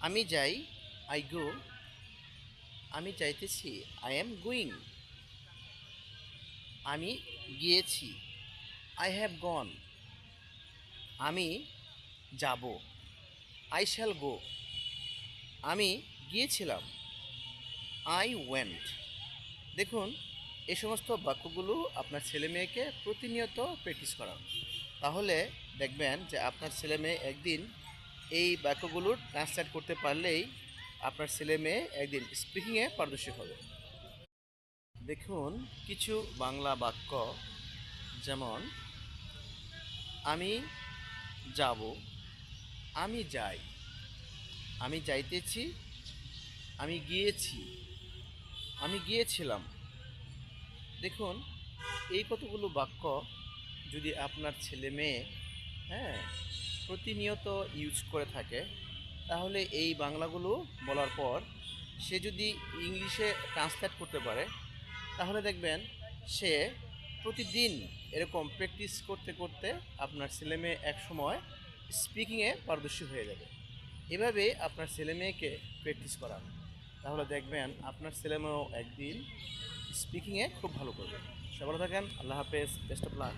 আমি যাই, I go. আমি যাইতেছি, আই অ্যাম গোয়িং। আমি গিয়েছি, আই হ্যাভ গন। আমি যাব, আই শ্যাল গো। আমি গিয়েছিলাম, আই ওয়েন্ট। দেখুন, এই সমস্ত বাক্যগুলো আপনার ছেলে মেয়েকে প্রতিনিয়ত প্র্যাকটিস করান। তাহলে দেখবেন যে আপনার ছেলে মেয়ে একদিন এই বাক্যগুলো ট্রান্সলেট করতে পারলেই আপনার ছেলে মেয়ে একদিন স্পিকিংয়ে পারদর্শী হবে। দেখুন, কিছু বাংলা বাক্য, যেমন আমি যাব, আমি যাই, আমি যাইতেছি, আমি গিয়েছি, আমি গিয়েছিলাম। দেখুন, এই কতগুলো বাক্য যদি আপনার ছেলে মেয়ে, হ্যাঁ, প্রতিনিয়ত ইউজ করে থাকে, তাহলে এই বাংলাগুলো বলার পর সে যদি ইংলিশে ট্রান্সলেট করতে পারে, তাহলে দেখবেন সে প্রতিদিন এরকম প্র্যাকটিস করতে করতে আপনার ছেলে মেয়ে এক সময় স্পিকিংয়ে পারদর্শী হয়ে যাবে। এভাবে আপনার ছেলে মেয়েকে প্র্যাকটিস করান, তাহলে দেখবেন আপনার ছেলে মেয়েও একদিন স্পিকিংয়ে খুব ভালো করবে। সে ভালো থাকেন, আল্লাহ হাফেজ, বেস্ট অফ লাক।